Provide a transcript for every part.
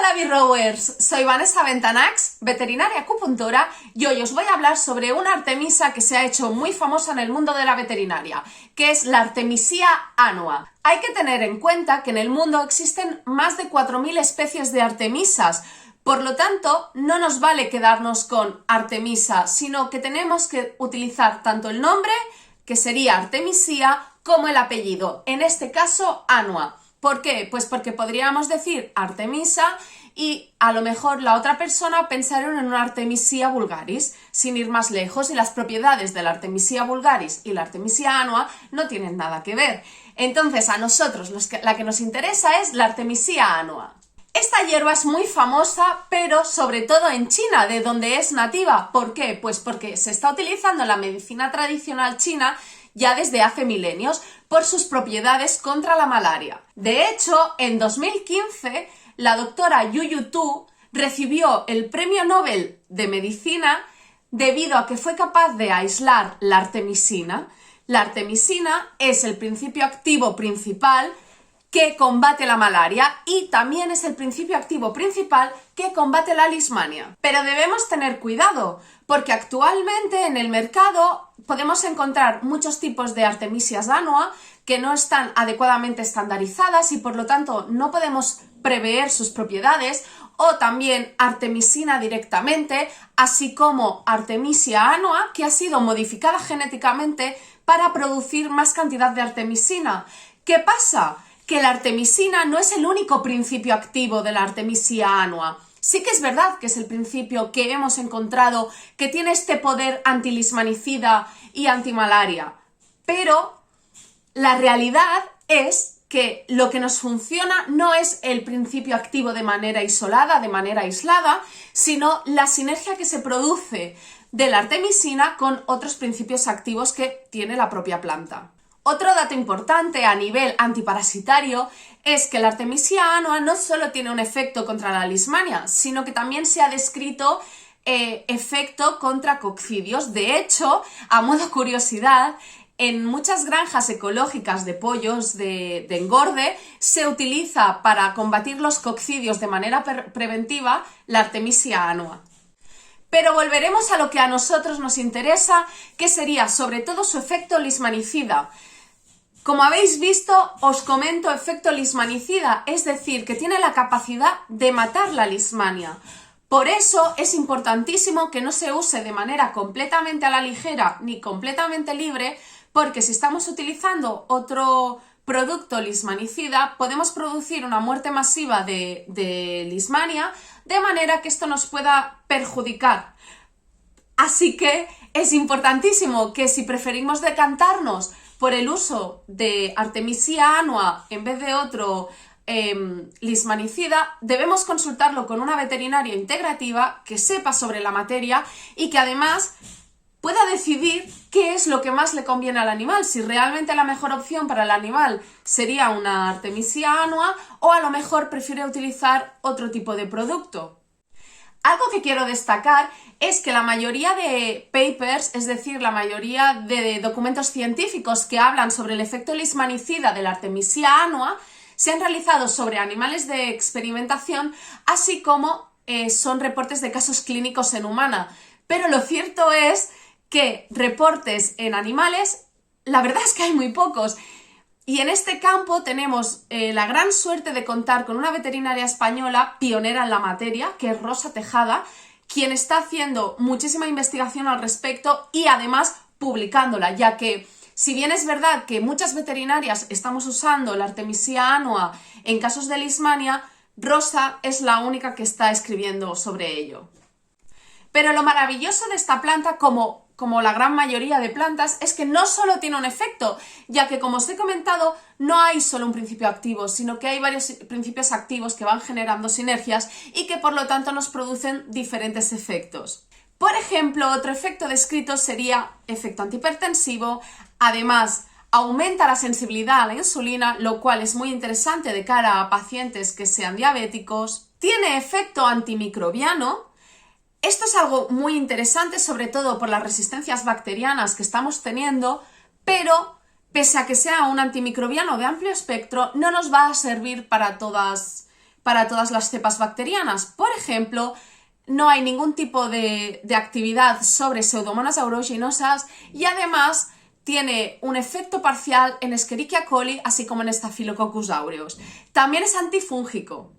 Hola B-Rowers, soy Vanessa Ventanax, veterinaria acupuntora, y hoy os voy a hablar sobre una artemisa que se ha hecho muy famosa en el mundo de la veterinaria, que es la Artemisia annua. Hay que tener en cuenta que en el mundo existen más de 4.000 especies de artemisas, por lo tanto no nos vale quedarnos con Artemisa, sino que tenemos que utilizar tanto el nombre, que sería Artemisia, como el apellido, en este caso annua. ¿Por qué? Pues porque podríamos decir Artemisa y a lo mejor la otra persona pensaron en una Artemisia vulgaris, sin ir más lejos, y las propiedades de la Artemisia vulgaris y la Artemisia annua no tienen nada que ver. Entonces a nosotros la que nos interesa es la Artemisia annua. Esta hierba es muy famosa, pero sobre todo en China, de donde es nativa. ¿Por qué? Pues porque se está utilizando en la medicina tradicional china ya desde hace milenios por sus propiedades contra la malaria. De hecho, en 2015, la doctora Yu Tu recibió el Premio Nobel de Medicina debido a que fue capaz de aislar la artemisina. La artemisina es el principio activo principal que combate la malaria y también es el principio activo principal que combate la lismania. Pero debemos tener cuidado porque actualmente en el mercado podemos encontrar muchos tipos de Artemisias annua que no están adecuadamente estandarizadas y por lo tanto no podemos prever sus propiedades, o también artemisina directamente, así como Artemisia annua que ha sido modificada genéticamente para producir más cantidad de artemisina. ¿Qué pasa? Que la artemisina no es el único principio activo de la Artemisia annua. Sí que es verdad que es el principio que hemos encontrado que tiene este poder antilismanicida y antimalaria, pero la realidad es que lo que nos funciona no es el principio activo de manera isolada, de manera aislada, sino la sinergia que se produce de la artemisina con otros principios activos que tiene la propia planta. Otro dato importante a nivel antiparasitario es que la Artemisia annua no solo tiene un efecto contra la lismania, sino que también se ha descrito efecto contra coccidios. De hecho, a modo curiosidad, en muchas granjas ecológicas de pollos de engorde se utiliza para combatir los coccidios de manera preventiva la Artemisia annua. Pero volveremos a lo que a nosotros nos interesa, que sería sobre todo su efecto lismanicida. Como habéis visto, os comento efecto lismanicida, es decir, que tiene la capacidad de matar la lismania. Por eso es importantísimo que no se use de manera completamente a la ligera ni completamente libre, porque si estamos utilizando otro producto lismanicida, podemos producir una muerte masiva de lismania, de manera que esto nos pueda perjudicar. Así que es importantísimo que si preferimos decantarnos por el uso de Artemisia annua en vez de otro lismanicida, debemos consultarlo con una veterinaria integrativa que sepa sobre la materia y que además pueda decidir qué es lo que más le conviene al animal, si realmente la mejor opción para el animal sería una Artemisia annua o a lo mejor prefiere utilizar otro tipo de producto. Algo que quiero destacar es que la mayoría de papers, es decir, la mayoría de documentos científicos que hablan sobre el efecto lismanicida de la Artemisia annua se han realizado sobre animales de experimentación, así como son reportes de casos clínicos en humana. Pero lo cierto es que reportes en animales, la verdad es que hay muy pocos. Y en este campo tenemos la gran suerte de contar con una veterinaria española pionera en la materia, que es Rosa Tejada, quien está haciendo muchísima investigación al respecto y además publicándola, ya que si bien es verdad que muchas veterinarias estamos usando la Artemisia annua en casos de lismania, Rosa es la única que está escribiendo sobre ello. Pero lo maravilloso de esta planta, como la gran mayoría de plantas, es que no solo tiene un efecto, ya que como os he comentado, no hay solo un principio activo, sino que hay varios principios activos que van generando sinergias y que por lo tanto nos producen diferentes efectos. Por ejemplo, otro efecto descrito sería efecto antihipertensivo, además aumenta la sensibilidad a la insulina, lo cual es muy interesante de cara a pacientes que sean diabéticos, tiene efecto antimicrobiano. Esto es algo muy interesante, sobre todo por las resistencias bacterianas que estamos teniendo, pero pese a que sea un antimicrobiano de amplio espectro, no nos va a servir para todas para todas las cepas bacterianas. Por ejemplo, no hay ningún tipo de actividad sobre Pseudomonas aeruginosa y además tiene un efecto parcial en Escherichia coli, así como en Staphylococcus aureus. También es antifúngico.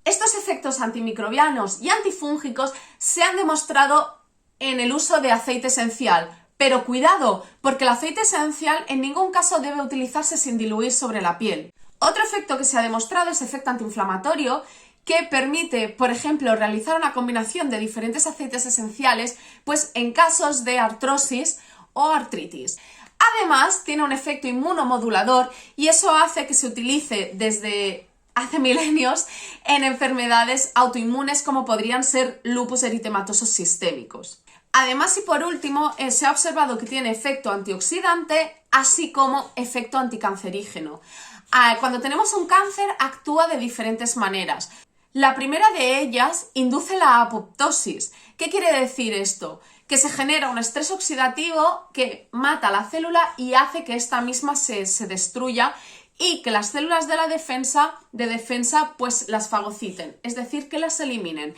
Estos efectos antimicrobianos y antifúngicos se han demostrado en el uso de aceite esencial, pero cuidado, porque el aceite esencial en ningún caso debe utilizarse sin diluir sobre la piel. Otro efecto que se ha demostrado es efecto antiinflamatorio, que permite, por ejemplo, realizar una combinación de diferentes aceites esenciales, pues en casos de artrosis o artritis. Además, tiene un efecto inmunomodulador y eso hace que se utilice desde hace milenios en enfermedades autoinmunes como podrían ser lupus eritematosos sistémicos. Además, y por último, se ha observado que tiene efecto antioxidante, así como efecto anticancerígeno. Cuando tenemos un cáncer, actúa de diferentes maneras. La primera de ellas induce la apoptosis. ¿Qué quiere decir esto? Que se genera un estrés oxidativo que mata la célula y hace que esta misma se destruya y que las células de la defensa pues las fagociten, es decir, que las eliminen.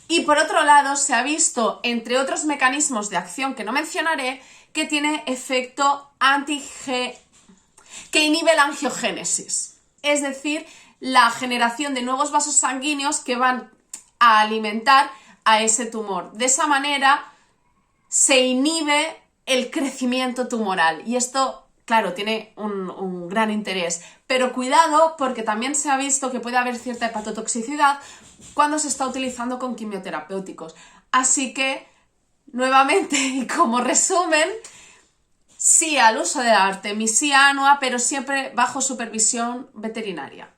Y por otro lado, se ha visto, entre otros mecanismos de acción que no mencionaré, que tiene efecto que inhibe la angiogénesis, es decir, la generación de nuevos vasos sanguíneos que van a alimentar a ese tumor. De esa manera se inhibe el crecimiento tumoral y esto, claro, tiene un gran interés. Pero cuidado, porque también se ha visto que puede haber cierta hepatotoxicidad cuando se está utilizando con quimioterapéuticos. Así que, nuevamente, y como resumen, sí al uso de la Artemisia annua, pero siempre bajo supervisión veterinaria.